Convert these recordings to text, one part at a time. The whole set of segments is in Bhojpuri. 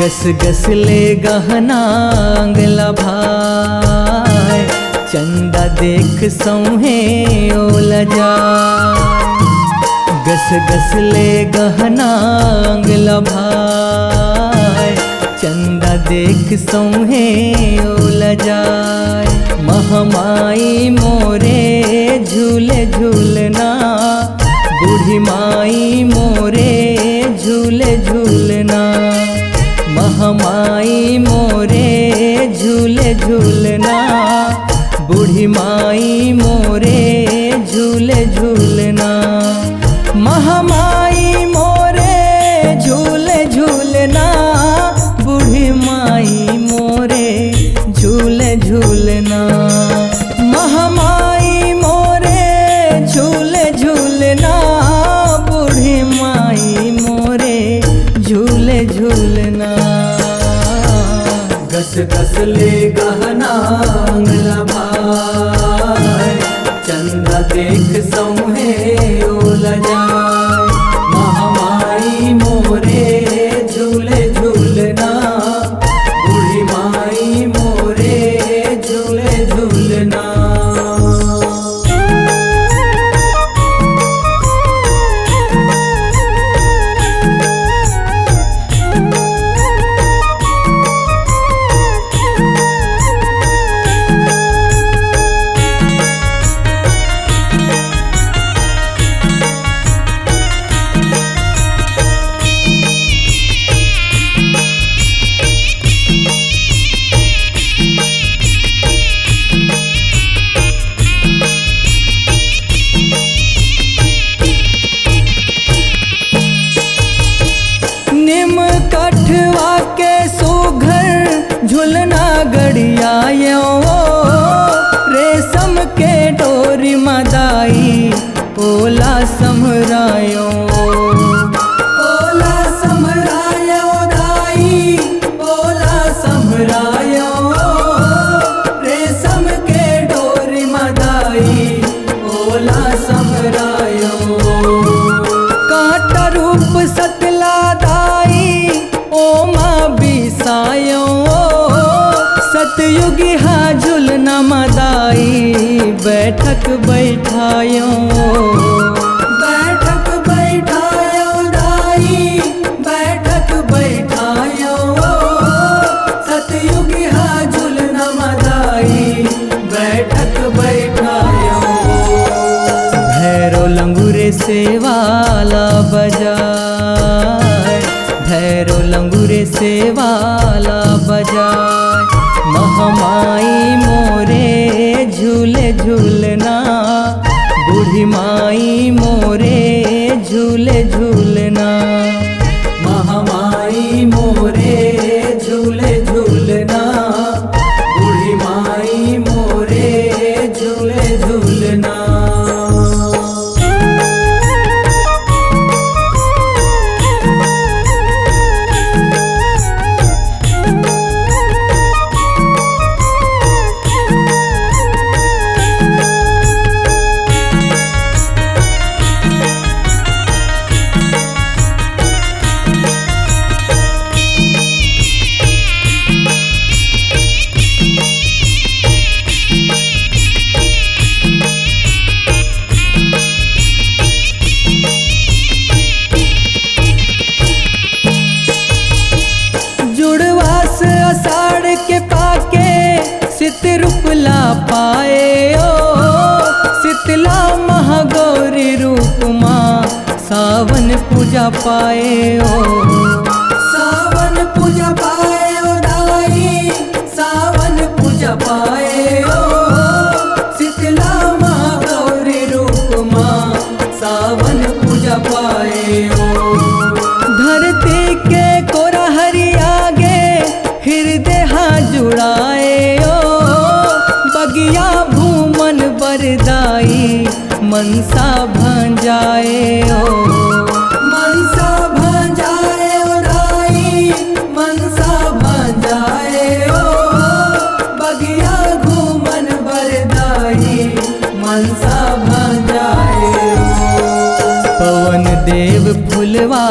गस गस ले गहना अंगला भाई, चंदा देख सौहे ओला जाए। गस गस ले गहना अंगला भाई, चंदा देख सौहे ओला जाए। महमाई मोरे झूले झूलना, बूढ़ी माई मोरे झूले झूलना। महमाई मोरे झूले झूलना, बूढ़ी माई मोरे झूले झूलना। महमाई मोरे झूले झूलना, बूढ़ी माई मोरे झूले झूलना। महमाई मोरे झूले झूलना, बूढ़ी माई मोरे झूले झूलना। गस गस ले गहना अंगला भाई, चंदा देख सौहे ओला जाए। महमाई मोरे झूले झूलना, बूढ़ी माई मोरे झूले झूलना। कठवा के सुघर झुलना गड़ियायो, रेशम के डोरी मदाई ओला समरायो। ओला समरायो दाई, ओला समरायो। रेशम के डोरी मदाई ओला समरायो। कांटा रूप सतला दाई ओमा बिसायो, सतयुगी हा झुलना मदाई बैठक बैठायो। बैठक बैठायो दाई, बैठक बैठायो। सतयुगी हा झुलना मदाई बैठक बैठायो। भैरो लंगूरे से वाला बजाए, भैरो लंगूरे से वाला बजाए। महमाई मोरे झूले झूलना, बूढ़ी माई मोरे झूले झूलना। महमाई मोरे झूले झूलना, बूढ़ी माई मोरे झूले झूलना। आषाढ़ के पाके सित रूपला पाए ओ, शीतला महागौरी रूप माँ सावन पूजा पाए ओ। सावन पूजा पाए ओ दाई, सावन पूजा पाए ओ। शीतला महागौरी रूप माँ सावन पूजा पाए ओ। धरती के कोरा हरि आगे हृदय जुड़ाए ओ, बगिया भूमन बरदाई मनसा भंजाए ओ। मनसा भंजाए ओ दाई, मनसा भंजाए ओ। बगिया घूमन बरदाई मनसा भंजाए ओ। पवन देव फुलवा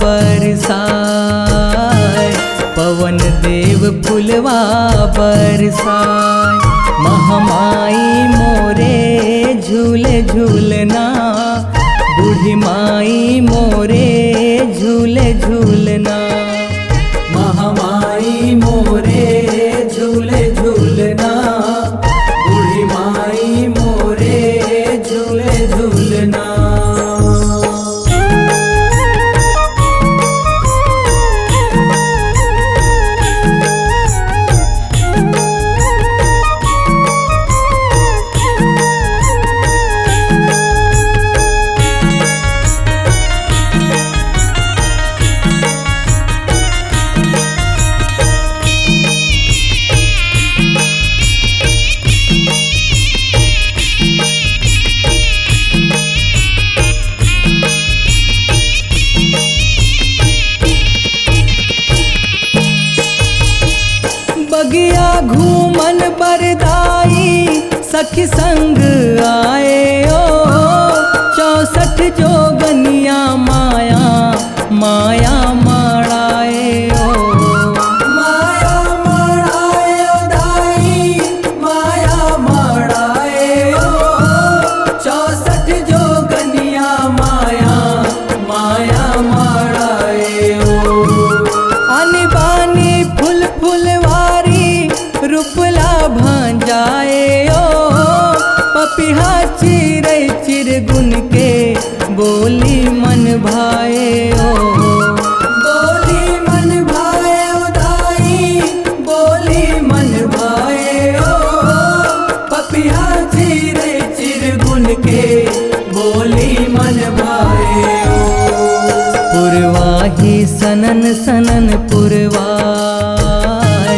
बरसाए, पवन देव फुलवा बरसाए। महामाई मोरे झूले झूलना, बूढ़ी माई मोरे झूले झूलना। महामाई मोरे झूले झूलना, बूढ़ी माई मोरे झूले झूलना। बगिया घूमन बरदाई सखी संग आए ओ। 64 जोगनिया माया माया माड़ाए ओ। माया माड़ाए ओ दाई, माया माड़ाए ओ। 64 जोगनिया माया माया माड़ाए ओ। आनी बानी फुल फुलवारी रूपला भांजाए ओ। पपिहा चिरे चिरगुन के बोली मन भाए ओ। बोली मन भाए ओ दाई, बोली मन भाए ओ। पपिहा चिरे चिरगुन के बोली मन भाए ओ। पुरवाही सनन सनन पुरवाय,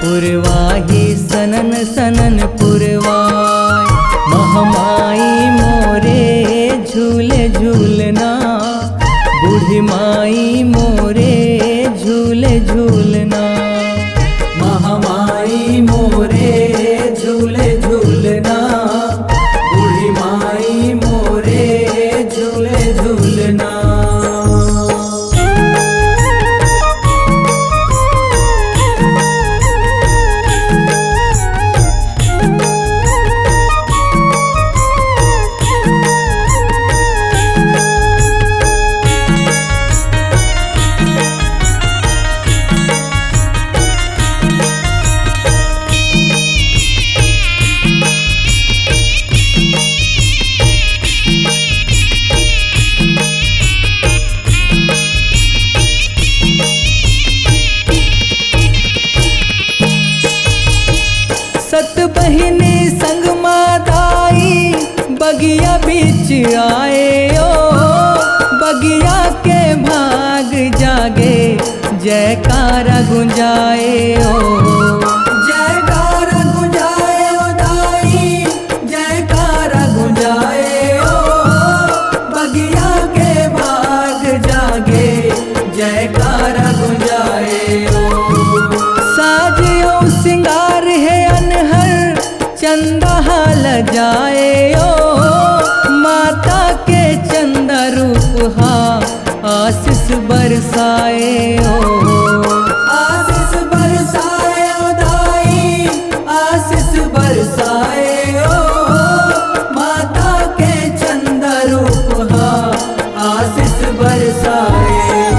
पुरवाही सनन सनन पुरवाय। महामाई मोरे झूले झूलना, बूढ़ी माई मोरे झूले झूलना। महामाई मोरे झूले झूलना, बूढ़ी माई मोरे झूले झूलना। सत बहिनी संग माताई बगिया बीच आए ओ। बगिया के भाग जागे जयकारा गुंजाए ओ। जयकारा गुंजाए ओ दाई, जयकारा गुंजाए ओ। बगिया के भाग जागे जयकारा गुंजाए ओ। साजियो सिंगार है अनहर चंदा हाल जाए ओ। माता के चंदा रूप हा आशीष बरसाए ओ। आशीष बरसाए ओ दाई, आशीष बरसाए ओ। माता के चंदा रूप हा आशीष बरसाए ओ।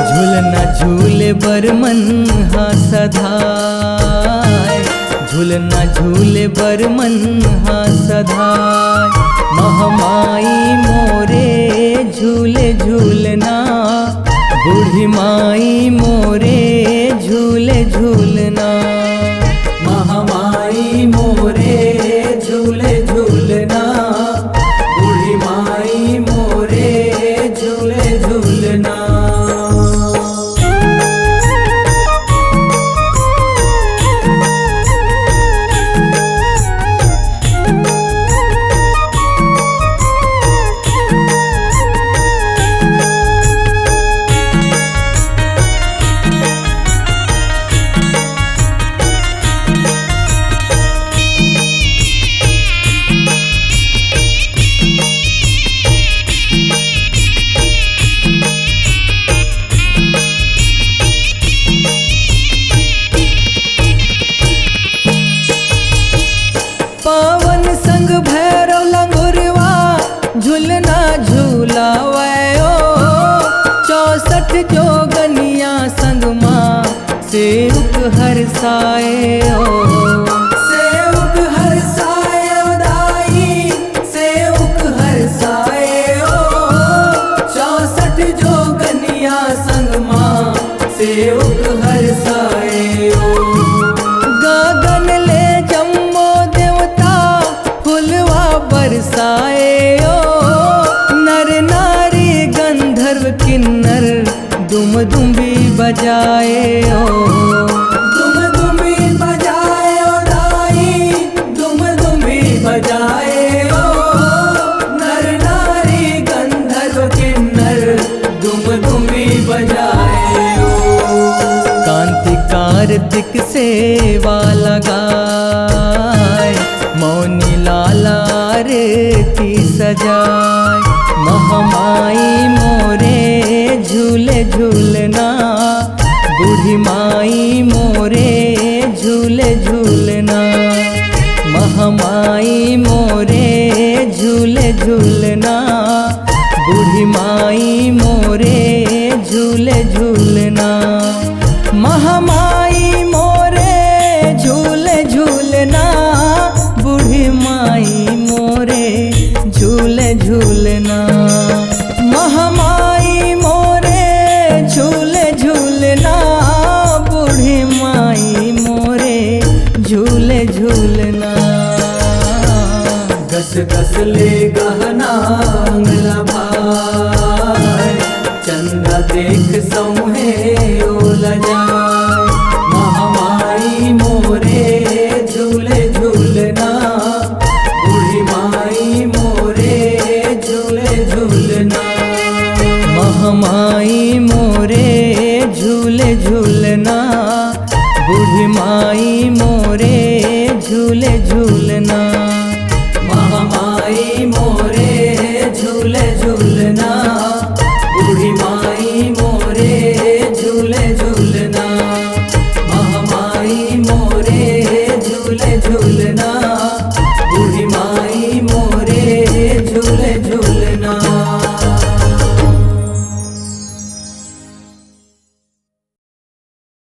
झूलना झूले बरमन हा सधाय, झूलना झूले बरमन हा सधाय। महामाई मोरे झूले झूलना, बूढ़ी माई मोरे झूले झूलना। महामाई मोरे झूले झूलना, बूढ़ी माई मोरे झूले झूलना। बजाए ओ नर नारी गंधर्व किन्नर दुम दुमी बजाए ओ। कांति कार्तिक सेवा लगाए मौनी लाला आरती सजाए। महामाई मोरे झूले झूलना बूढ़ी माई मोरे झूले झूलना। महामाई मोरे झूले झूलना बूढ़ी माई मोरे झूले झूलना। महामाई मोरे झूले झूलना बूढ़ी माई मोरे झूले झूलना। महामाई मोरे झूले झूलना बूढ़ी माई मोरे झूले झूलना। गस गस ले गहना अंगला भाई चंदा देख सौहे ओल जाए। महामाई मोरे झूले झूलना बूढ़ी माई मोरे झूले झूलना। महामाई मोरे झूले झूलना बूढ़ी माई मोरे झूले झूलना। महामाई मोरे झूले झूलना बूढ़ी माई मोरे झूले झूलना। महामाई मोरे झूले झूलना।